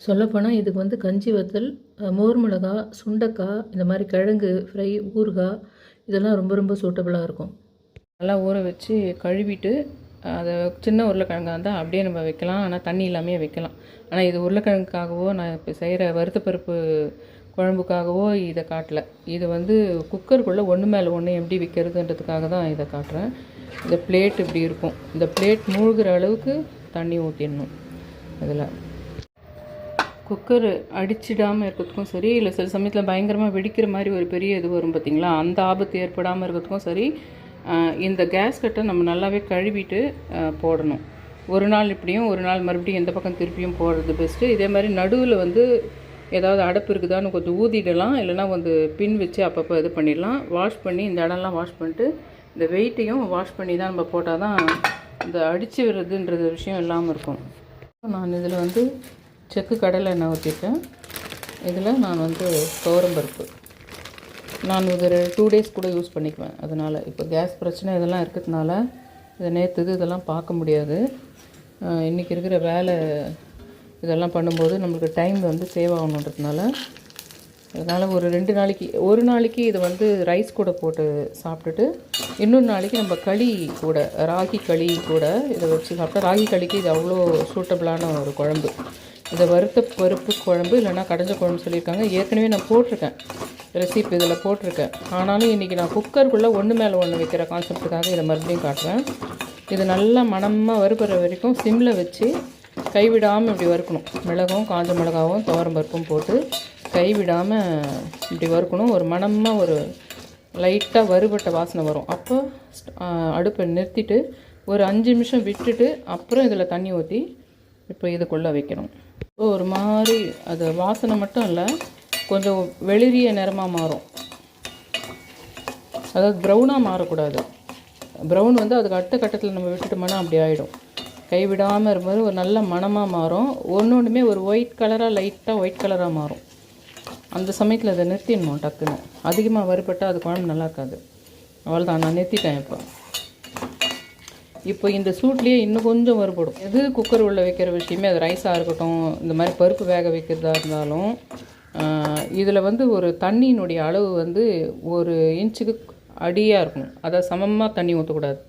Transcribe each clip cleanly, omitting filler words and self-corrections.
சொல்லப்போனால் இதுக்கு வந்து கஞ்சி வத்தல், மோர் மிளகா, சுண்டக்காய், இந்த மாதிரி கிழங்கு ஃப்ரை, ஊறுகாய் இதெல்லாம் ரொம்ப ரொம்ப சூட்டபுளாக இருக்கும். நல்லா ஊற வச்சு கழுவிட்டு அதை சின்ன உருளைக்கிழங்கா இருந்தால் அப்படியே நம்ம வைக்கலாம், ஆனால் தண்ணி இல்லாமே வைக்கலாம். ஆனால் இது உருளைக்கிழங்குக்காகவோ நான் இப்போ செய்கிற வறுத்தப்பருப்பு குழம்புக்காகவோ இதை காட்டலை. இது வந்து குக்கருக்குள்ளே ஒன்று மேலே ஒன்று எப்படி வைக்கிறதுன்றதுக்காக தான் இதை காட்டுறேன். இந்த பிளேட் இப்படி இருக்கும். இந்த பிளேட் மூழ்கிற அளவுக்கு தண்ணி ஊற்றிடணும். இதில் குக்கர் அடிச்சிடாமல் இருக்கிறதுக்கும் சரி, இல்லை சில சமயத்தில் பயங்கரமாக வெடிக்கிற மாதிரி ஒரு பெரிய இது வரும் பார்த்திங்களா, அந்த ஆபத்து ஏற்படாமல் இருக்கிறதுக்கும் சரி, இந்த கேஸ் கட்டை நம்ம நல்லாவே கழுவிட்டு போடணும். ஒரு நாள் இப்படியும் ஒரு நாள் மறுபடியும் எந்த பக்கம் திருப்பியும் போடுறது பெஸ்ட்டு. இதே மாதிரி நடுவில் வந்து ஏதாவது அடப்பு இருக்குதான்னு கொஞ்சம் ஊதிடலாம், இல்லைனா வந்து பின் வச்சு அப்பப்போ இது பண்ணிடலாம். வாஷ் பண்ணி இந்த இடம்லாம் வாஷ் பண்ணிட்டு இந்த வெயிட்டையும் வாஷ் பண்ணி தான் நம்ம போட்டால் தான் இந்த அடித்து விடுறதுன்றது விஷயம் இல்லாமல் இருக்கும். நான் இதில் வந்து செக்கு கடலை எண்ணெய் ஊற்றிட்டேன். இதில் நான் வந்து துவரம்பருப்பு நான் இது 2 டேஸ் கூட யூஸ் பண்ணிக்குவேன். அதனால் இப்போ கேஸ் பிரச்சனை இதெல்லாம் இருக்கிறதுனால இதை நேற்றுது இதெல்லாம் பார்க்க முடியாது. இன்றைக்கி இருக்கிற வேலை இதெல்லாம் பண்ணும்போது நம்மளுக்கு டைம் வந்து சேவ் ஆகணுன்றதுனால, அதனால் ஒரு நாளைக்கு இதை வந்து ரைஸ் கூட போட்டு சாப்பிட்டுட்டு, இன்னொரு நாளைக்கு நம்ம களி கூட, ராகி களி கூட இதை வச்சு சாப்பிட்டா, ராகி களிக்கு இது அவ்வளோ சூட்டபிளான ஒரு குழம்பு. இதை வறுத்த பருப்பு குழம்பு இல்லைனா கடைஞ்ச குழம்பு சொல்லியிருக்காங்க. ஏற்கனவே நான் போட்டிருக்கேன், ரெசிபி இதில் போட்டிருக்கேன். ஆனாலும் இன்றைக்கி நான் குக்கருக்குள்ளே ஒன்று மேலே ஒன்று வைக்கிற கான்செப்டுக்காக இதை மறுபடியும் காட்டுறேன். இது நல்லா மணமாக வறுக்கிற வரைக்கும் சிம்மில் வச்சு கைவிடாமல் இப்படி வறுக்கணும். மிளகும் காஞ்ச மிளகாவும் துவரம்பருப்பும் போட்டு கைவிடாமல் இப்படி வறுக்கணும். ஒரு மணமாக ஒரு லைட்டாக வறுபட்ட வாசனை வரும். அப்போ அடுப்பை நிறுத்திட்டு ஒரு 5 நிமிஷம் விட்டுட்டு அப்புறம் இதில் தண்ணி ஊற்றி இப்போ இதுக்குள்ளே வைக்கணும். ஒரு மாதிரி அது வாசனை மட்டும் இல்லை, கொஞ்சம் வெளிரிய நிறமாக மாறும். அதாவது ப்ரௌனாக மாறக்கூடாது. ப்ரௌன் வந்து அதுக்கு அடுத்த கட்டத்தில் நம்ம விட்டுட்டோம்னா அப்படி ஆகிடும். கைவிடாமல் இருக்கும்போது ஒரு நல்ல மணமாக மாறும். ஒன்றுமே ஒரு ஒயிட் கலராக, லைட்டாக ஒயிட் கலராக மாறும். அந்த சமயத்தில் அதை நிறுத்திடணும் டக்குன்னு. அதிகமாக வறுபட்டால் அது குழம்பு நல்லா இருக்காது. அவ்வளோதான், நான் நிறுத்திட்டேன். இப்போ இந்த சூட்லேயே இன்னும் கொஞ்சம் வறுபடும். எது குக்கர் உள்ள வைக்கிற விஷயமே, அது ரைஸாக இருக்கட்டும், இந்த மாதிரி பருப்பு வேக வைக்கிறதா இருந்தாலும், இதில் வந்து ஒரு தண்ணியினுடைய அளவு வந்து 1 இன்ச்சுக்கு அடியாக இருக்கணும். அதை சமமாக தண்ணி ஊற்றக்கூடாது.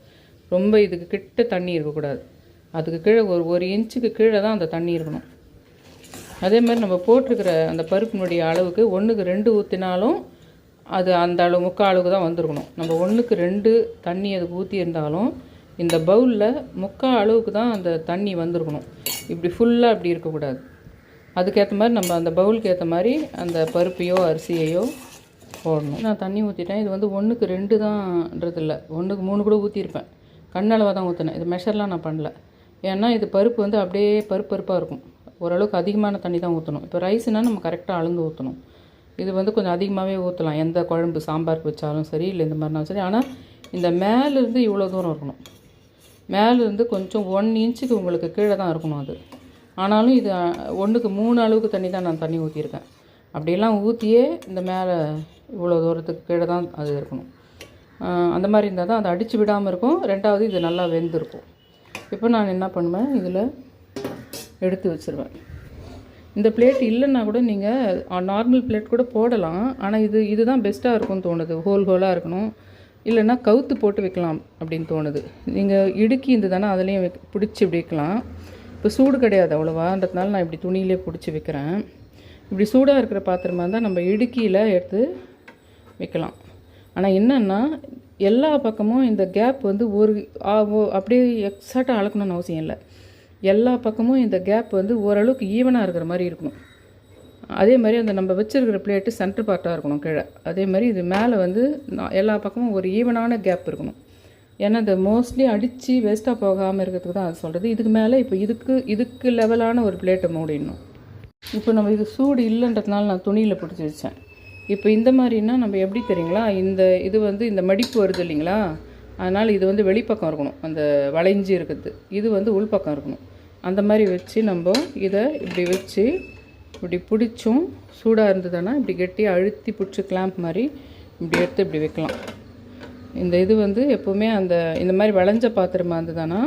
ரொம்ப இதுக்கு கிட்ட தண்ணி இருக்கக்கூடாது. அதுக்கு கீழே ஒரு இன்ச்சுக்கு கீழே தான் அந்த தண்ணி இருக்கணும். அதே மாதிரி நம்ம போட்டிருக்கிற அந்த பருப்பினுடைய அளவுக்கு 1க்கு 2 ஊற்றினாலும் அது அந்த அளவு 3/4 அளவுக்கு தான் வந்துருக்கணும். நம்ம 1க்கு 2 தண்ணி அதுக்கு ஊற்றியிருந்தாலும் இந்த பவுலில் 3/4 அளவுக்கு தான் அந்த தண்ணி வந்திருக்கணும். இப்படி ஃபுல்லாக அப்படி இருக்கக்கூடாது. அதுக்கேற்ற மாதிரி நம்ம அந்த பவுலுக்கு ஏற்ற மாதிரி அந்த பருப்பையோ அரிசியையோ போடணும். நான் தண்ணி ஊற்றிட்டேன். இது வந்து 1க்கு 2 தான்ன்றது இல்லை, 1க்கு 3 கூட ஊற்றிருப்பேன். கண்ணளவாக தான் ஊற்றினேன். இது மெஷர்லாம் நான் பண்ணல. ஏன்னா இது பருப்பு வந்து அப்படியே பருப்பாக இருக்கும். ஓரளவுக்கு அதிகமான தண்ணி தான் ஊற்றணும். இப்போ ரைஸ்னால் நம்ம கரெக்டாக அளந்து ஊற்றணும். இது வந்து கொஞ்சம் அதிகமாகவே ஊற்றலாம், எந்த குழம்பு சாம்பாருக்கு வச்சாலும் சரி, இல்லை இந்த மாதிரினாலும் சரி. ஆனால் இந்த மேலேருந்து இவ்வளோ தூரம் இருக்கணும். மேலேருந்து கொஞ்சம் 1 இன்ச்சுக்கு உங்களுக்கு கீழே தான் இருக்கணும் அது. ஆனாலும் இது 1க்கு 3 அளவுக்கு தண்ணி தான் நான் தண்ணி ஊற்றிருக்கேன். அப்படியெல்லாம் ஊற்றியே இந்த மேலே இவ்வளோ தூரத்துக்கு கீழே தான் அது இருக்கணும். அந்த மாதிரி இருந்தால் தான் அதை அடித்து விடாமல் இருக்கும். 2வது இது நல்லா வெந்திருக்கும். இப்போ நான் என்ன பண்ணுவேன், இதில் எடுத்து வச்சுருவேன். இந்த பிளேட் இல்லைன்னா கூட நீங்கள் நார்மல் பிளேட் கூட போடலாம். ஆனால் இதுதான் பெஸ்ட்டாக இருக்கும்னு தோணுது. ஹோலாக இருக்கணும், இல்லைன்னா கவுத்து போட்டு வைக்கலாம் அப்படின்னு தோணுது. நீங்கள் இடுக்கி இருந்ததுதானே அதுலேயும் பிடிச்சி இப்படி வைக்கலாம். இப்போ சூடு கிடையாது அவ்வளோவான்றதுனால நான் இப்படி துணியிலே பிடிச்சி வைக்கிறேன். இப்படி சூடாக இருக்கிற பாத்திரமாக இருந்தால் நம்ம இடுக்கியில் எடுத்து வைக்கலாம். ஆனால் என்னென்னா எல்லா பக்கமும் இந்த கேப் வந்து அப்படியே எக்ஸாக்டாக அளக்கணும்னு அவசியம் இல்லை. எல்லா பக்கமும் இந்த கேப் வந்து ஓரளவுக்கு ஈவனாக இருக்கிற மாதிரி இருக்கணும். அதே மாதிரி அந்த நம்ம வச்சுருக்கிற பிளேட்டு சென்டர் பார்ட்டாக இருக்கணும் கீழே. அதே மாதிரி இது மேலே வந்து எல்லா பக்கமும் ஒரு ஈவனான கேப் இருக்கணும். ஏன்னா இந்த மோஸ்ட்லி அடித்து வேஸ்ட்டாக போகாமல் இருக்கிறதுக்கு தான் அது சொல்கிறது. இதுக்கு மேலே இப்போ இதுக்கு லெவலான ஒரு பிளேட்டை மூடிடணும். இப்போ நம்ம இது சூடு இல்லைன்றதுனால நான் துணியில் பிடிச்சி வச்சேன். இப்போ இந்த மாதிரின்னா நம்ம எப்படி தெரியுங்களா, இது வந்து இந்த மடிப்பு வருது இல்லைங்களா, அதனால் இது வந்து வெளிப்பக்கம் இருக்கணும். அந்த வளைஞ்சி இருக்கிறது இது வந்து உள்பக்கம் இருக்கணும். அந்த மாதிரி வச்சு நம்ம இதை இப்படி வச்சு இப்படி பிடிச்சும் சூடாக இருந்ததுன்னா இப்படி கெட்டியாக அழுத்தி பிடிச்சி கிளாம்ப் மாதிரி இப்படி எடுத்து இப்படி வைக்கலாம். இந்த இது வந்து எப்போவுமே இந்த மாதிரி வளைஞ்ச பாத்திரமாக இருந்ததுன்னா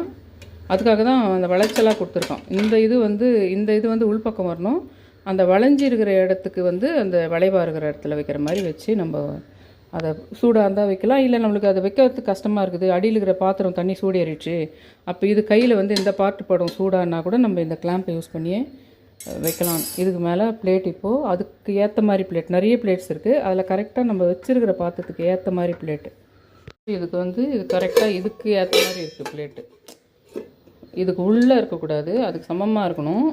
அதுக்காக தான் அந்த வளைச்சலாக கொடுத்துருக்கோம். இந்த இது வந்து உள்பக்கம் வரணும். அந்த வளைஞ்சி இருக்கிற இடத்துக்கு வந்து அந்த வளைவாக இருக்கிற இடத்துல வைக்கிற மாதிரி வச்சு நம்ம அதை சூடாக இருந்தால் வைக்கலாம். இல்லை நம்மளுக்கு அதை வைக்கிறதுக்கு கஷ்டமாக இருக்குது, அடியில் இருக்கிற பாத்திரம் தண்ணி சூடேறிடுச்சு, அப்போ இது கையில் வந்து இந்த பாட்டு படம் சூடானா கூட நம்ம இந்த கிளாம்பை யூஸ் பண்ணியே வைக்கலாம். இதுக்கு மேலே பிளேட் இப்போது அதுக்கு ஏற்ற மாதிரி பிளேட் நிறைய பிளேட்ஸ் இருக்குது. அதில் கரெக்டாக நம்ம வச்சுருக்கிற பாத்திரத்துக்கு ஏற்ற மாதிரி பிளேட்டு. இதுக்கு வந்து இது கரெக்டாக இதுக்கு ஏற்ற மாதிரி இருக்குது பிளேட்டு. இதுக்கு உள்ளே இருக்கக்கூடாது, அதுக்கு சமமாக இருக்கணும்.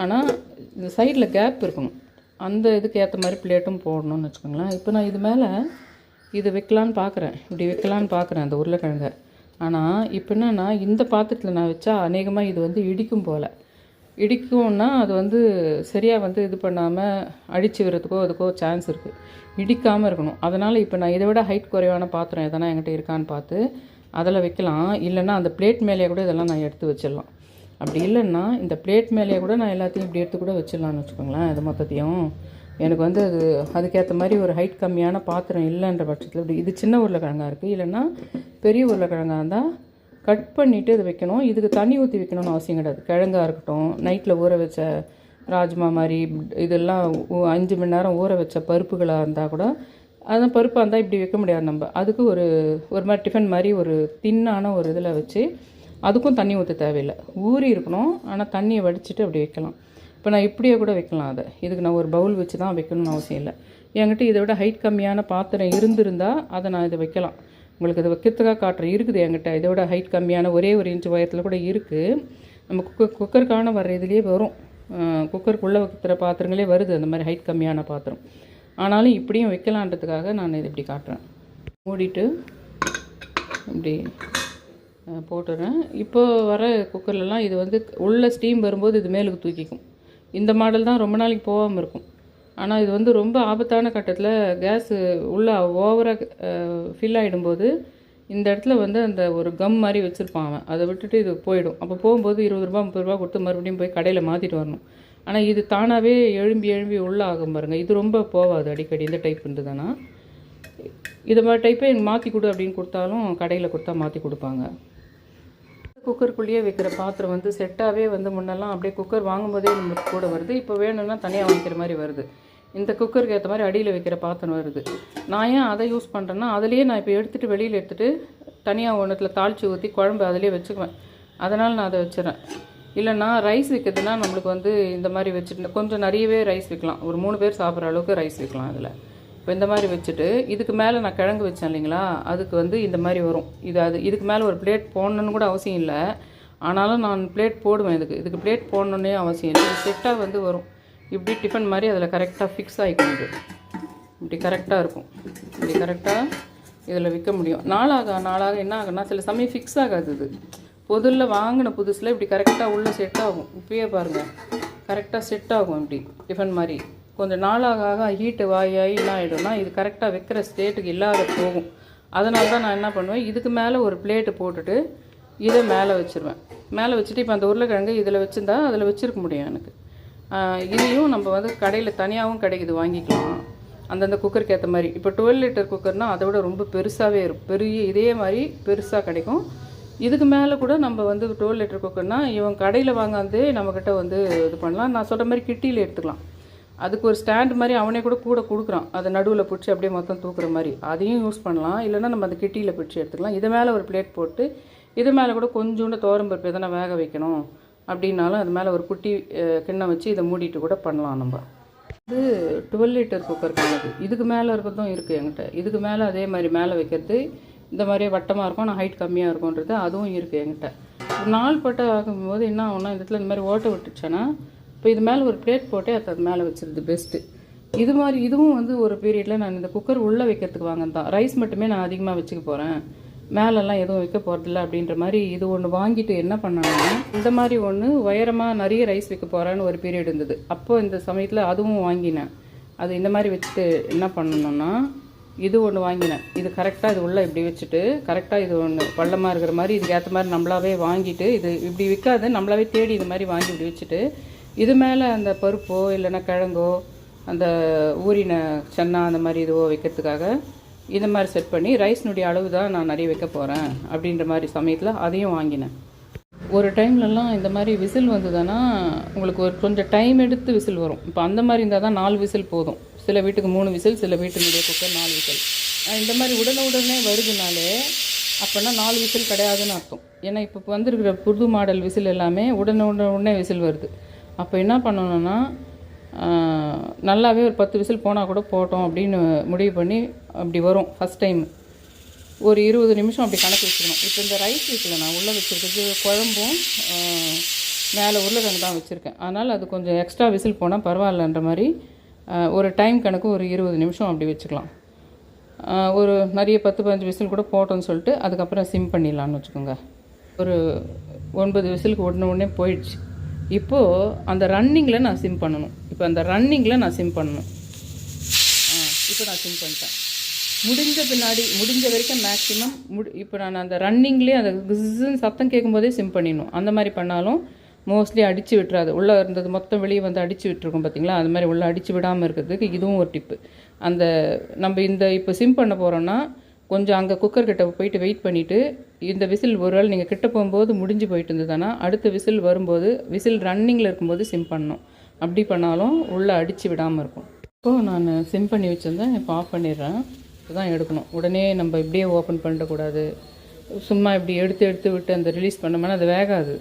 ஆனால் இந்த சைடில் கேப் இருக்கணும். அந்த இதுக்கு ஏற்ற மாதிரி பிளேட்டும் போடணும்னு வச்சுக்கோங்களேன். இப்போ நான் இது மேலே இது வைக்கலான்னு பார்க்குறேன், இப்படி வைக்கலான்னு பார்க்குறேன் அந்த உருளைக்கிழங்கை. ஆனால் இப்போ என்னன்னா இந்த பாத்திரத்தில் நான் வச்சா அநேகமாக இது வந்து இடிக்கும் போல். இடிக்கும்னா அது வந்து சரியாக வந்து இது பண்ணாமல் அடித்து விடுறதுக்கோ அதுக்கோ சான்ஸ் இருக்குது. இடிக்காமல் இருக்கணும். அதனால் இப்போ நான் இதை விட ஹைட் குறைவான பாத்திரம் எதனா என்கிட்ட இருக்கான்னு பார்த்து அதில் வைக்கலாம். இல்லைன்னா அந்த பிளேட் மேலேயே கூட இதெல்லாம் நான் எடுத்து வச்சிடலாம். அப்படி இல்லைன்னா இந்த பிளேட் மேலேயே கூட நான் எல்லாத்தையும் இப்படி எடுத்து கூட வச்சிடலான்னு வச்சுக்கோங்களேன். இது மொத்தத்தையும் எனக்கு வந்து அதுக்கேற்ற மாதிரி ஒரு ஹைட் கம்மியான பாத்திரம் இல்லைன்ற பட்சத்தில் இப்படி இது சின்ன உருளைக்கிழங்கா இருக்குது, இல்லைன்னா பெரிய உருளைக்கிழங்கா இருந்தால் கட் பண்ணிவிட்டு இது வைக்கணும். இதுக்கு தண்ணி ஊற்றி வைக்கணும்னு அவசியம் கிடையாது. கிழங்கா இருக்கட்டும், நைட்டில் ஊற வச்ச ராஜ்மா மாதிரி இதெல்லாம் 5 மணி நேரம் ஊற வச்ச பருப்புகளாக இருந்தால் கூட அந்த பருப்பாக இருந்தால் இப்படி வைக்க முடியாது. நம்ம அதுக்கு ஒரு மாதிரி டிஃபன் மாதிரி ஒரு தின்னான ஒரு இதில் வச்சு அதுக்கும் தண்ணி ஊற்ற தேவையில்லை, ஊறி இருக்கணும். ஆனால் தண்ணியை வடிச்சிட்டு அப்படி வைக்கலாம். இப்போ நான் இப்படியே கூட வைக்கலாம். அதை இதுக்கு நான் ஒரு பவுல் வச்சு தான் வைக்கணும்னு அவசியம் இல்லை. என்கிட்ட இதை விட ஹைட் கம்மியான பாத்திரம் இருந்திருந்தால் அதை நான் இதை வைக்கலாம். உங்களுக்கு இதை வைக்கிறதுக்காக காட்டுறேன். இருக்குது என்கிட்ட இதை விட ஹைட் கம்மியான ஒரே 1 இன்ச் உயரத்தில் கூட இருக்குது. நம்ம குக்கருக்கான வர்ற இதுலேயே வரும், குக்கருக்குள்ளே வைக்கிற பாத்திரங்களே வருது அந்த மாதிரி ஹைட் கம்மியான பாத்திரம். ஆனாலும் இப்படியும் வைக்கலான்றதுக்காக நான் இதை இப்படி காட்டுறேன். மூடிட்டு இப்படி போட்டுடுறேன். இப்போ வர குக்கர்லலாம் இது வந்து உள்ள ஸ்டீம் வரும்போது இது மேலுக்கு தூக்கிக்கும். இந்த மாடல் தான் ரொம்ப நாளைக்கு போகாமல் இருக்கும். ஆனால் இது வந்து ரொம்ப ஆபத்தான கட்டத்தில் கேஸு உள்ளே ஓவராக ஃபில் ஆகிடும்போது இந்த இடத்துல வந்து அந்த ஒரு கம் மாதிரி வச்சுருப்பான் அவன், அதை விட்டுட்டு இது போயிடும். அப்போ போகும்போது 20 ரூபா 30 ரூபா கொடுத்து மறுபடியும் போய் கடையில் மாற்றிட்டு வரணும். ஆனால் இது தானாகவே எழும்பி உள்ளே ஆகும் பாருங்கள். இது ரொம்ப போகாது அடிக்கடி. இந்த டைப் இருந்ததுன்னா இது மாதிரி டைப்பே எனக்கு மாற்றி கொடு அப்படின்னு கொடுத்தாலும் கடையில் கொடுத்தா மாற்றி கொடுப்பாங்க. குக்கருக்குள்ளேயே வைக்கிற பாத்திரம் வந்து செட்டாகவே வந்து முன்னெல்லாம் அப்படியே குக்கர் வாங்கும்போதே நம்மளுக்கு கூட வருது. இப்போ வேணும்னா தனியாக வாங்கிக்கிற மாதிரி வருது. இந்த குக்கருக்கு ஏற்ற மாதிரி அடியில் வைக்கிற பாத்திரம் வருது. நான் ஏன் அதை யூஸ் பண்ணுறேன்னா அதுலேயே நான் இப்போ எடுத்துகிட்டு வெளியில் எடுத்துகிட்டு தனியாக ஒன்றத்தில் தாளித்து ஊற்றி குழம்பு அதிலே வச்சுக்குவேன். அதனால் நான் அதை வச்சுறேன். இல்லைன்னா ரைஸ் வைக்கிறதுனா நம்மளுக்கு வந்து இந்த மாதிரி வச்சுட்டு கொஞ்சம் நிறையவே ரைஸ் வைக்கலாம். ஒரு 3 பேர் சாப்பிட்ற அளவுக்கு ரைஸ் வைக்கலாம் அதில். இப்போ இந்த மாதிரி வச்சுட்டு இதுக்கு மேலே நான் கிழங்கு வச்சேன் இல்லைங்களா, அதுக்கு வந்து இந்த மாதிரி வரும். இதுக்கு மேலே ஒரு பிளேட் போடணுன்னு கூட அவசியம் இல்லை. ஆனாலும் நான் பிளேட் போடுவேன். இதுக்கு பிளேட் போடணுன்னே அவசியம் இல்லை. இது செட்டாக வந்து வரும். இப்படி டிஃபன் மாதிரி அதில் கரெக்டாக ஃபிக்ஸ் ஆகிக்கும். இப்படி கரெக்டாக இருக்கும். இப்படி கரெக்டாக இதில் விற்க முடியும். நாளாக என்ன ஆகுன்னா சில சமயம் ஃபிக்ஸ் ஆகாது. இது பொதுல வாங்கின புதுசில் இப்படி கரெக்டாக உள்ளே செட் ஆகும். இப்பயே பாருங்கள் கரெக்டாக செட் ஆகும். இப்படி டிஃபன் மாதிரி கொஞ்சம் நாளாக ஹீட்டு வாயாகி என்ன ஆகிடும்னா இது கரெக்டாக வைக்கிற ஸ்டேட்டுக்கு இல்லாத போகும். அதனால தான் நான் என்ன பண்ணுவேன், இதுக்கு மேலே ஒரு பிளேட்டு போட்டுட்டு இதை மேலே வச்சுருவேன். மேலே வச்சுட்டு இப்போ அந்த உருளைக்கிழங்கு இதில் வச்சுருந்தா அதில் வச்சுருக்க முடியும் எனக்கு. இதையும் நம்ம வந்து கடையில் தனியாகவும் கிடைக்குது, வாங்கிக்கலாம் அந்தந்த குக்கருக்கு ஏற்ற மாதிரி. இப்போ 12 லிட்டர் குக்கர்னால் அதை விட ரொம்ப பெருசாகவே இருக்கும். பெரிய இதே மாதிரி பெருசாக கிடைக்கும். இதுக்கு மேலே கூட நம்ம வந்து 12 லிட்டர் குக்கர்னால் இவன் கடையில் வாங்காந்தே நம்மக்கிட்ட வந்து இது பண்ணலாம். நான் சொல்கிற மாதிரி கிட்டியில் எடுத்துக்கலாம். அதுக்கு ஒரு ஸ்டாண்ட் மாதிரி அவனே கூட கொடுக்குறான். அதை நடுவில் பிடிச்சி அப்படியே மொத்தம் தூக்குற மாதிரி அதையும் யூஸ் பண்ணலாம். இல்லைனா நம்ம அந்த கிட்டியில் பிடிச்சி எடுத்துக்கலாம். இது மேலே ஒரு பிளேட் போட்டு இது மேலே கூட கொஞ்சோண்டு துவரம்பருப்பு எதனா வேக வைக்கணும் அப்படின்னாலும் அது மேலே ஒரு குட்டி கிண்ணம் வச்சு இதை மூடிட்டு கூட பண்ணலாம். நம்ம இது 12 லிட்டர் குக்கருக்கானது. இதுக்கு மேலே இருக்கிறதும் இருக்குது என்கிட்ட. இதுக்கு மேலே அதே மாதிரி மேலே வைக்கிறது இந்த மாதிரியே வட்டமாக இருக்கும், ஆனால் ஹைட் கம்மியாக இருக்கும்ன்றது அதுவும் இருக்குது என்கிட்ட. ஒரு 4 பட்டை ஆகும்போது என்ன ஆகும்னா இந்த இடத்துல இந்த மாதிரி ஓட்டை விட்டுச்சேன்னா இப்போ இது மேலே ஒரு பிளேட் போட்டு அது மேலே வச்சுருது பெஸ்ட்டு. இது மாதிரி இதுவும் வந்து ஒரு பீரியடில் நான் இந்த குக்கர் உள்ளே வைக்கிறதுக்கு வாங்கினது தான். ரைஸ் மட்டுமே நான் அதிகமாக வச்சுக்க போகிறேன், மேலெல்லாம் எதுவும் வைக்க போகிறதில்ல அப்படின்ற மாதிரி இது ஒன்று வாங்கிட்டு என்ன பண்ணேன்னா இந்த மாதிரி ஒன்று உயரமாக நிறைய ரைஸ் வைக்க போகிறேன்னு ஒரு பீரியட் இருந்தது. அப்போது இந்த சமயத்தில் அதுவும் வாங்கினேன். அது இந்த மாதிரி வச்சுட்டு என்ன பண்ணணுன்னா இது ஒன்று வாங்கினேன். இது கரெக்டாக இது உள்ளே இப்படி வச்சுட்டு கரெக்டாக இது ஒன்று பள்ளமாக இருக்கிற மாதிரி இதுக்கு ஏற்ற மாதிரி நம்மளாவே வாங்கிட்டு இது இப்படி விற்காது, நம்மளாவே தேடி இது மாதிரி வாங்கி இப்படி வச்சுட்டு இது மேலே அந்த பருப்போ இல்லைன்னா கிழங்கோ அந்த ஊறின சன்னா அந்த மாதிரி இதுவோ வைக்கிறதுக்காக இந்த மாதிரி செட் பண்ணி ரைஸ்னுடைய அளவு தான் நான் நிறைய வைக்க போகிறேன் அப்படின்ற மாதிரி சமயத்தில் அதையும் வாங்கினேன். ஒரு டைம்லலாம் இந்த மாதிரி விசில் வந்ததுன்னா உங்களுக்கு ஒரு கொஞ்சம் டைம் எடுத்து விசில் வரும். இப்போ அந்த மாதிரி இருந்தால் தான் 4 விசில் போதும். சில வீட்டுக்கு 3 விசில், சில வீட்டுடைய குக்கர் 4 விசில். இந்த மாதிரி உடனே வருதுனாலே அப்போனா 4 விசில் கிடையாதுன்னு அர்த்தம். ஏன்னா இப்போ வந்துருக்கிற புது மாடல் விசில் எல்லாமே உடனே விசில் வருது. அப்போ என்ன பண்ணணும்னா நல்லாவே ஒரு 10 விசில் போனால் கூட போட்டோம் அப்படின்னு முடிவு பண்ணி அப்படி வரும். ஃபஸ்ட் டைம் ஒரு 20 நிமிஷம் அப்படி கணக்கு வச்சுக்கணும். இப்போ இந்த ரைஸ் இருக்குல்ல, நான் உள்ளே வச்சுருக்கிறது குழம்பும் மேலே உருளைக்கிழங்கு தான் வச்சுருக்கேன். அதனால் அது கொஞ்சம் எக்ஸ்ட்ரா விசில் போனால் பரவாயில்லன்ற மாதிரி ஒரு டைம் கணக்கு ஒரு 20 நிமிஷம் அப்படி வச்சுக்கலாம். ஒரு நிறைய 10-15 விசில் கூட போட்டோன்னு சொல்லிட்டு அதுக்கப்புறம் சிம் பண்ணிடலான்னு வச்சுக்கோங்க. ஒரு 9 விசிலுக்கு உடனே போயிடுச்சு. இப்போது அந்த ரன்னிங்கில் நான் சிம் பண்ணணும். இப்போ அந்த ரன்னிங்கில் நான் சிம் பண்ணணும். இப்போ நான் சிம் பண்ணிட்டேன். முடிஞ்ச வரைக்கும் மேக்ஸிமம் இப்போ நான் அந்த ரன்னிங்லேயே அந்த கிஸ்ஸுன்னு சத்தம் கேட்கும்போதே சிம் பண்ணிடணும். அந்த மாதிரி பண்ணாலும் மோஸ்ட்லி அடித்து விட்டுறாது. உள்ளே இருந்தது மொத்தம் வெளியே வந்து அடித்து விட்டுருக்கோம் பார்த்திங்களா. அது மாதிரி உள்ளே அடித்து விடாமல் இருக்கிறதுக்கு இதுவும் ஒரு டிப்பு. அந்த நம்ம இப்போ சிம் பண்ண போகிறோன்னா கொஞ்சம் அங்கே குக்கர்கிட்ட போயிட்டு வெயிட் பண்ணிவிட்டு இந்த விசில் ஒருவேளை நீங்கள் கிட்ட போகும்போது முடிஞ்சு போயிட்டு இருந்ததுன்னா அடுத்த விசில் வரும்போது விசில் ரன்னிங்கில் இருக்கும்போது சிம் பண்ணணும். அப்படி பண்ணாலும் உள்ளே அடித்து விடாமல் இருக்கும். இப்போது நான் சிம் பண்ணி வச்சுருந்தேன். இப்போ ஆஃப் பண்ணிடுறேன். தான் எடுக்கணும். உடனே நம்ம இப்படியே ஓப்பன் பண்ணிடக்கூடாது. சும்மா இப்படி எடுத்து விட்டு அந்த ரிலீஸ் பண்ணோம்னா அது வேகாது.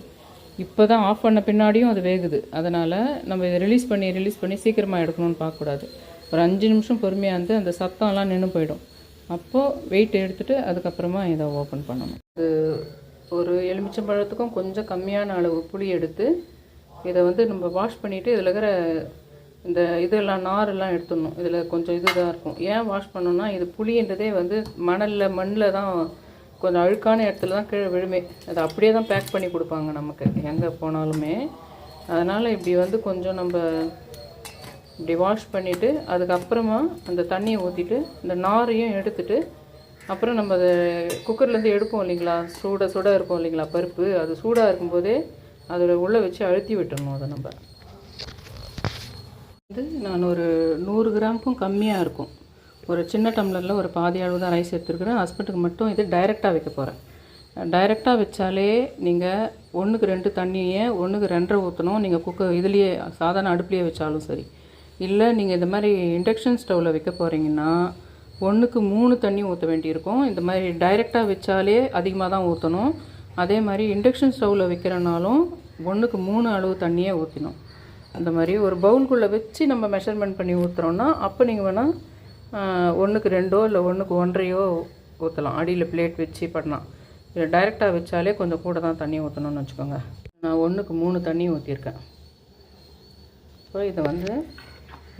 இப்போ தான் ஆஃப் பண்ண பின்னாடியும் அது வேகுது. அதனால் நம்ம இதை ரிலீஸ் பண்ணி சீக்கிரமாக எடுக்கணும்னு பார்க்கக்கூடாது. ஒரு 5 நிமிஷம் பொறுமையாக இருந்து அந்த சத்தம்லாம் நின்று போயிடும். அப்போது வெயிட் எடுத்துகிட்டு அதுக்கப்புறமா இதை ஓப்பன் பண்ணணும். இது ஒரு எலுமிச்சம்பழத்துக்கும் கொஞ்சம் கம்மியான அளவு புளி எடுத்து இதை வந்து நம்ம வாஷ் பண்ணிவிட்டு இதில் இருக்கிற இந்த இதெல்லாம் நாரெல்லாம் எடுத்துடணும். இதில் கொஞ்சம் இதுதான் இருக்கும். ஏன் வாஷ் பண்ணோன்னா இது புளின்றதே வந்து மண்ணில் தான் கொஞ்சம் அழுக்கான இடத்துல தான் கீழே விழுமே. அதை அப்படியே தான் பேக் பண்ணி கொடுப்பாங்க நமக்கு எங்கே போனாலுமே. அதனால் இப்படி வந்து கொஞ்சம் நம்ம இப்படி வாஷ் பண்ணிவிட்டு அதுக்கப்புறமா அந்த தண்ணியை ஊற்றிட்டு இந்த நாரையும் எடுத்துகிட்டு அப்புறம் நம்ம அதை குக்கர்லேருந்து எடுப்போம் இல்லைங்களா, சுட இருக்கும் இல்லைங்களா பருப்பு, அது சூடாக இருக்கும்போதே அதில் உள்ளே வச்சு அழுத்தி விட்டுடணும். அதை நம்ம நான் ஒரு 100 கிராமுக்கும் கம்மியாக இருக்கும். ஒரு சின்ன டம்ளரில் ஒரு பாதி அளவு தான் ரைஸ் எடுத்துருக்குறேன். ஹஸ்பண்டுக்கு மட்டும் இது டைரெக்டாக வைக்க போகிறேன். டைரெக்டாக வச்சாலே நீங்கள் 1க்கு 2 தண்ணியை 1க்கு 2.5 ஊற்றணும். நீங்கள் குக்கர் இதுலேயே சாதாரண அடுப்புலேயே வச்சாலும் சரி. இல்லை நீங்கள் இந்த மாதிரி இண்டக்ஷன் ஸ்டவ்வில் வைக்க போகிறீங்கன்னா 1க்கு 3 தண்ணி ஊற்ற வேண்டியிருக்கும். இந்த மாதிரி டைரெக்டாக வச்சாலே அதிகமாக தான் ஊற்றணும். அதே மாதிரி இண்டக்ஷன் ஸ்டவ்வில் வைக்கிறனாலும் 1க்கு 3 அளவு தண்ணியே ஊற்றணும். அந்த மாதிரி ஒரு பவுலுக்குள்ளே வச்சு நம்ம மெஷர்மெண்ட் பண்ணி ஊற்றுறோன்னா அப்போ நீங்கள் வேணால் 1க்கு 2 இல்லை 1க்கு 1.5 ஊற்றலாம். அடியில் பிளேட் வச்சு பண்ணலாம். இதை டைரெக்டாக வச்சாலே கொஞ்சம் கூட தான் தண்ணி ஊற்றணும்னு வச்சுக்கோங்க. நான் 1க்கு 3 தண்ணி ஊற்றிருக்கேன். ஸோ இதை வந்து